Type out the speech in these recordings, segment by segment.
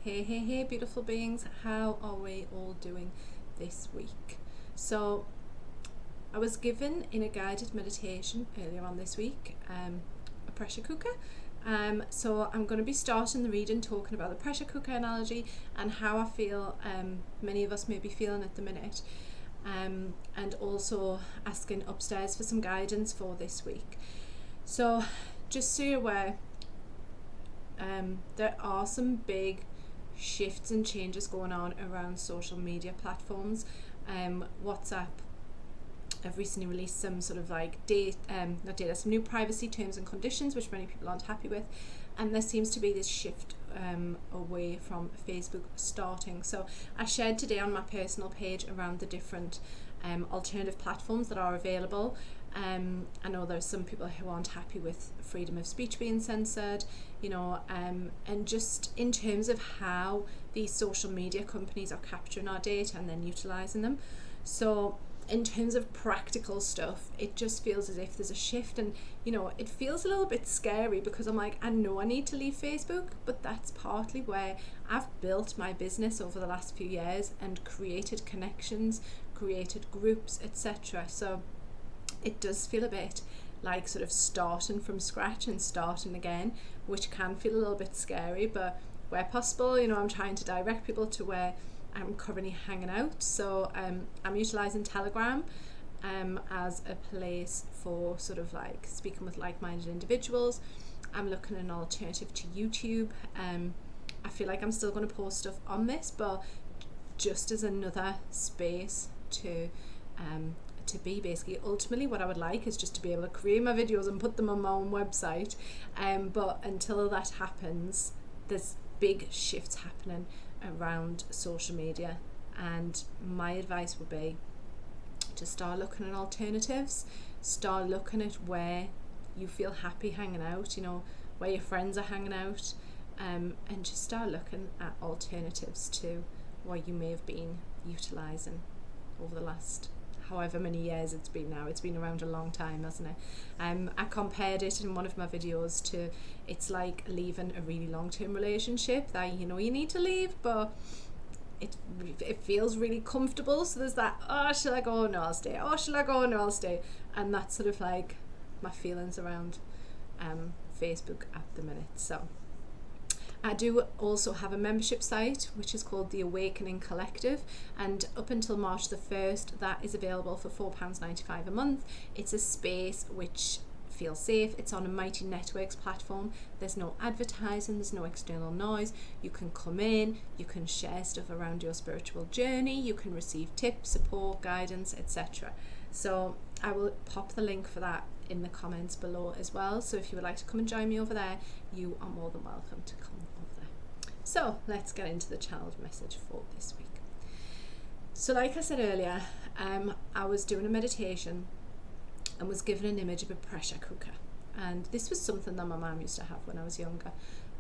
Hey, beautiful beings. How are we all doing this week? So, I was given in a guided meditation earlier on this week a pressure cooker. So, I'm going to be starting the reading talking about the pressure cooker analogy and how I feel many of us may be feeling at the minute. And also asking upstairs for some guidance for this week. So, just so you're aware, there are some big shifts and changes going on around social media platforms. WhatsApp have recently released some sort of like some new privacy terms and conditions, which many people aren't happy with, and there seems to be this shift away from Facebook starting. So I shared today on my personal page around the different alternative platforms that are available. I know there's some people who aren't happy with freedom of speech being censored, and just in terms of how these social media companies are capturing our data and then utilising them. So in terms of practical stuff, it just feels as if there's a shift, and it feels a little bit scary because I'm like, I know I need to leave Facebook, but that's partly where I've built my business over the last few years and created connections, created groups, etc. So it does feel a bit like sort of starting from scratch and starting again, which can feel a little bit scary, but where possible, I'm trying to direct people to where I'm currently hanging out. So I'm utilising Telegram as a place for sort of like speaking with like-minded individuals. I'm looking at an alternative to YouTube. I feel like I'm still going to post stuff on this, but just as another space to be. Basically, ultimately what I would like is just to be able to create my videos and put them on my own website, but until that happens, there's big shifts happening around social media, and my advice would be to start looking at alternatives, start looking at where you feel happy hanging out, where your friends are hanging out, and just start looking at alternatives to what you may have been utilising over the last however many years it's been now. It's been around a long time, hasn't it? I compared it in one of my videos to, it's like leaving a really long-term relationship that you need to leave, but it feels really comfortable. So there's that, oh, shall I go? No, I'll stay. Oh, shall I go? No, I'll stay. And that's sort of like my feelings around Facebook at the minute. So I do also have a membership site which is called the Awakening Collective, and up until March the 1st that is available for £4.95 a month. It's a space which feels safe. It's on a Mighty Networks platform. There's no advertising, there's no external noise. You can come in, you can share stuff around your spiritual journey, you can receive tips, support, guidance, etc. So I will pop the link for that in the comments below as well. So if you would like to come and join me over there, you are more than welcome to come over there. So let's get into the channeled message for this week. So like I said earlier, I was doing a meditation and was given an image of a pressure cooker. And this was something that my mum used to have when I was younger.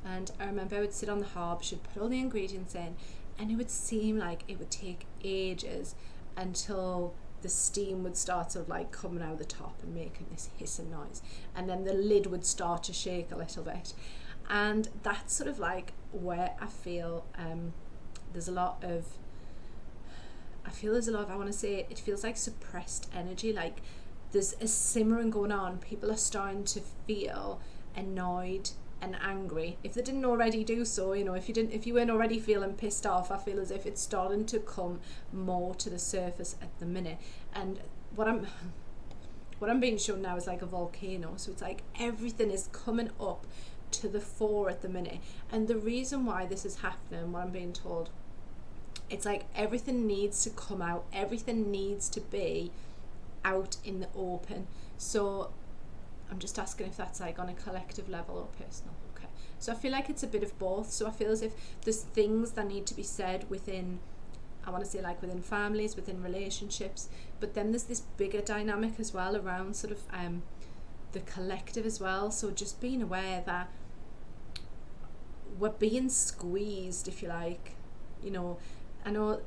And I remember I would sit on the hob, she'd put all the ingredients in, and it would seem like it would take ages until the steam would start sort of like coming out of the top and making this hissing noise, and then the lid would start to shake a little bit. And that's sort of like where I feel there's a lot of, I want to say, it feels like suppressed energy, like there's a simmering going on. People are starting to feel annoyed and angry if they didn't already do so. If you weren't already feeling pissed off, I feel as if it's starting to come more to the surface at the minute. And what I'm being shown now is like a volcano, so it's like everything is coming up to the fore at the minute. And the reason why this is happening, what I'm being told, it's like everything needs to come out, everything needs to be out in the open. So I'm just asking if that's like on a collective level or personal. Okay. So I feel like it's a bit of both. So I feel as if there's things that need to be said within, I want to say like within families, within relationships, but then there's this bigger dynamic as well around sort of the collective as well. So just being aware that we're being squeezed, if you like. I know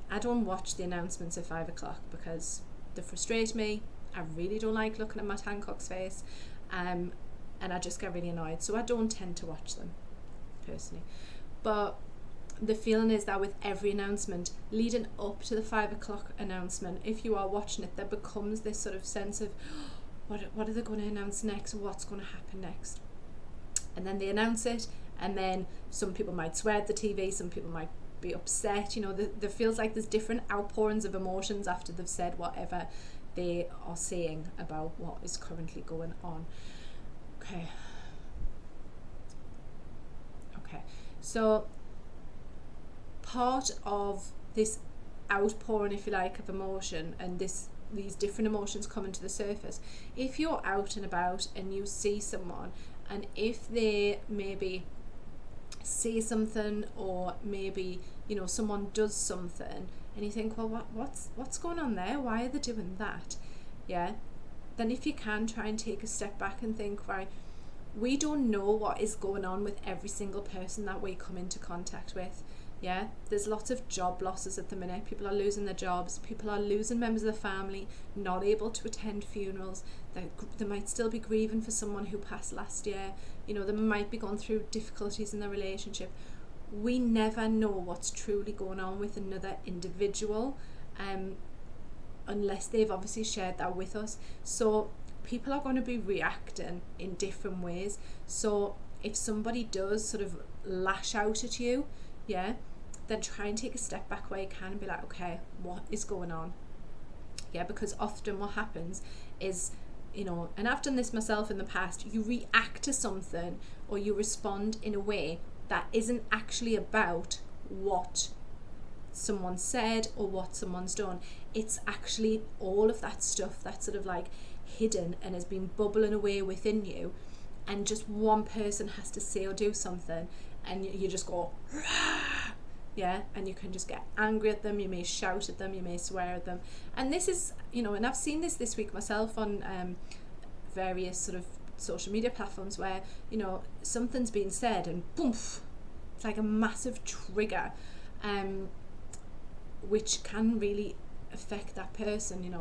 I don't watch the announcements at 5 o'clock because they frustrate me. I really don't like looking at Matt Hancock's face, and I just get really annoyed, so I don't tend to watch them personally. But the feeling is that with every announcement leading up to the 5 o'clock announcement, if you are watching it, there becomes this sort of sense of what are they going to announce next, what's going to happen next. And then they announce it, and then some people might swear at the TV, some people might be upset. There feels like there's different outpourings of emotions after they've said whatever they are saying about what is currently going on. Okay, so part of this outpouring, if you like, of emotion, and these different emotions coming to the surface, if you're out and about and you see someone, and if they maybe say something, or maybe someone does something, and you think, well, what's going on there, why are they doing that, then if you can, try and take a step back and think, right, we don't know what is going on with every single person that we come into contact with. There's lots of job losses at the minute. People are losing their jobs, people are losing members of the family, not able to attend funerals. They might still be grieving for someone who passed last year. They might be going through difficulties in their relationship. We never know what's truly going on with another individual, unless they've obviously shared that with us. So people are going to be reacting in different ways. So if somebody does sort of lash out at you, then try and take a step back where you can and be like, okay, what is going on? Because often what happens is, and I've done this myself in the past, you react to something or you respond in a way that isn't actually about what someone said or what someone's done. It's actually all of that stuff that's sort of like hidden and has been bubbling away within you, and just one person has to say or do something, and you just go, rah! And you can just get angry at them, you may shout at them, you may swear at them. And this is, and I've seen this week myself on various sort of social media platforms where, something's been said and boom, it's like a massive trigger, which can really affect that person,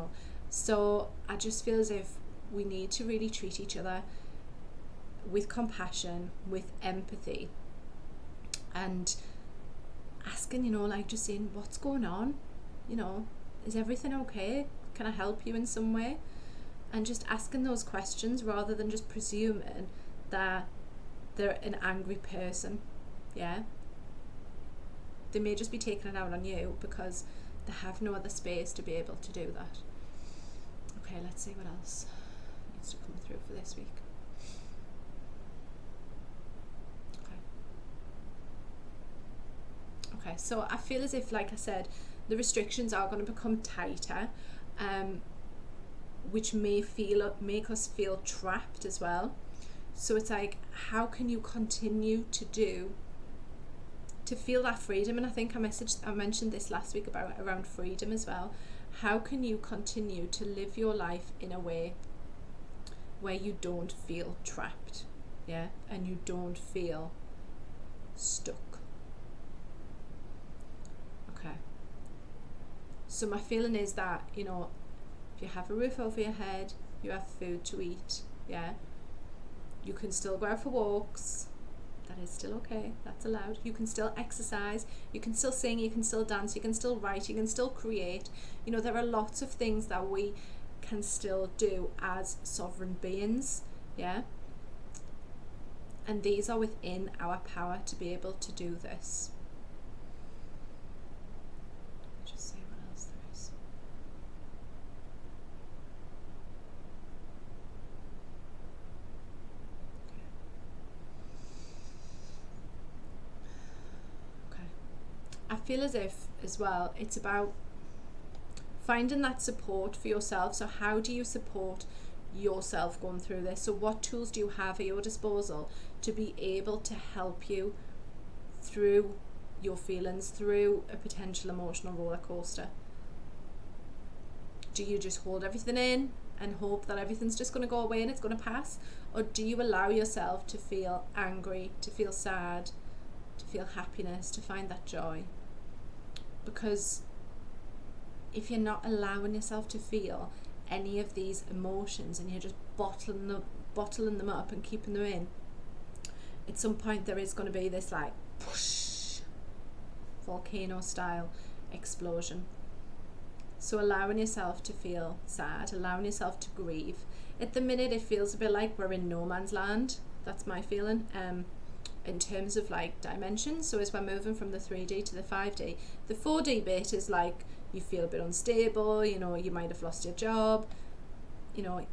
So I just feel as if we need to really treat each other with compassion, with empathy, and asking, like just saying, what's going on? Is everything okay? Can I help you in some way? And just asking those questions rather than just presuming that they're an angry person. They may just be taking it out on you because they have no other space to be able to do that. Okay, let's see what else needs to come through for this week. Okay, so I feel as if, like I said, the restrictions are going to become tighter, which may make us feel trapped as well. So it's like, how can you continue to feel that freedom? And I think I mentioned this last week around freedom as well. How can you continue to live your life in a way where you don't feel trapped, and you don't feel stuck? Okay. So my feeling is that, if you have a roof over your head, you have food to eat, you can still go out for walks. That is still okay. That's allowed. You can still exercise. You can still sing. You can still dance. You can still write. You can still create. There are lots of things that we can still do as sovereign beings, and these are within our power to be able to do this. Just see what else there is. I feel as if, as well, it's about finding that support for yourself. So how do you support yourself going through this? So what tools do you have at your disposal to be able to help you through your feelings, through a potential emotional roller coaster? Do you just hold everything in and hope that everything's just going to go away and it's going to pass? Or do you allow yourself to feel angry, to feel sad, to feel happiness, to find that joy? Because if you're not allowing yourself to feel any of these emotions and you're just bottling them up and keeping them in, at some point there is going to be this like push, volcano style explosion. So allowing yourself to feel sad, allowing yourself to grieve. At the minute it feels a bit like we're in no man's land. That's my feeling. In terms of like dimensions. So as we're moving from the 3D to the 5D, the 4D bit is like you feel a bit unstable, you know, you might have lost your job, you know,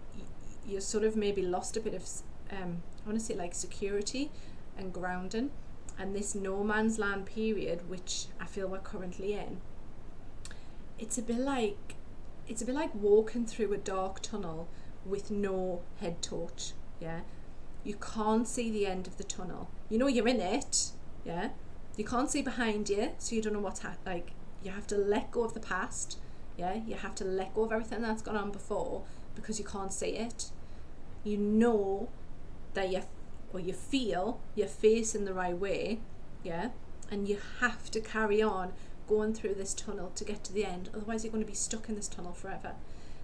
you sort of maybe lost a bit of I want to say like security and grounding. And this no man's land period, which I feel we're currently in, it's a bit like walking through a dark tunnel with no head torch. Yeah, you can't see the end of the tunnel. You know you're in it. Yeah, you can't see behind you, so you don't know what's like. You have to let go of the past. Yeah, you have to let go of everything that's gone on before because you can't see it. You know that you feel you're facing the right way. Yeah, and you have to carry on going through this tunnel to get to the end. Otherwise, you're going to be stuck in this tunnel forever.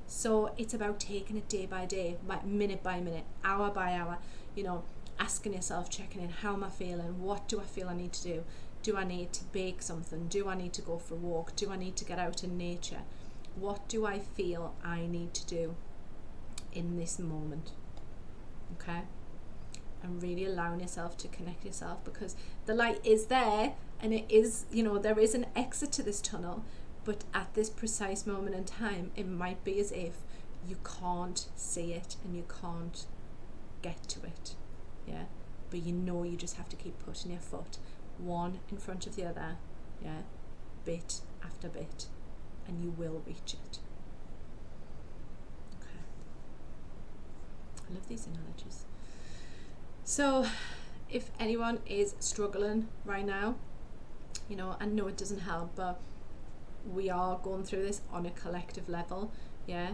So it's about taking it day by day, minute by minute, hour by hour. You know, asking yourself, checking in, how am I feeling? What do I feel I need to do? Do I need to bake something? Do I need to go for a walk? Do I need to get out in nature? What do I feel I need to do in this moment? Okay? And really allowing yourself to connect yourself, because the light is there and it is, you know, there is an exit to this tunnel, but at this precise moment in time, it might be as if you can't see it and you can't get to it. Yeah, but you know you just have to keep putting your foot one in front of the other, yeah, bit after bit, and you will reach it. Okay, I love these analogies. So if anyone is struggling right now, you know, I know it doesn't help, but we are going through this on a collective level. Yeah,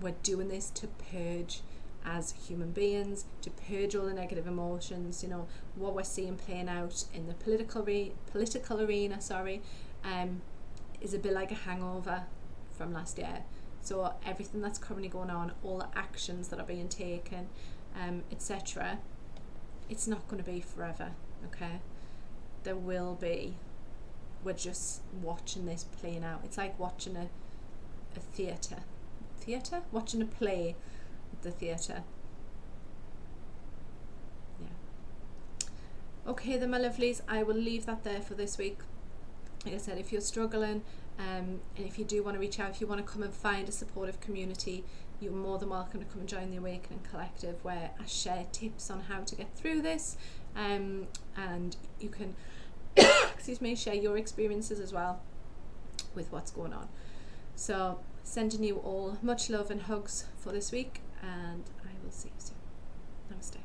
we're doing this to purge as human beings, to purge all the negative emotions. You know, what we're seeing playing out in the political arena, is a bit like a hangover from last year. So everything that's currently going on, all the actions that are being taken, etc., it's not going to be forever. Okay, there will be. We're just watching this playing out. It's like watching a theatre, watching a play at the theatre. Yeah. Okay then, my lovelies, I will leave that there for this week. Like I said, if you're struggling, and if you do want to reach out, if you want to come and find a supportive community, you're more than welcome to come and join the Awakening Collective, where I share tips on how to get through this, and you can share your experiences as well with what's going on. So sending you all much love and hugs for this week, and I will see you soon. Namaste.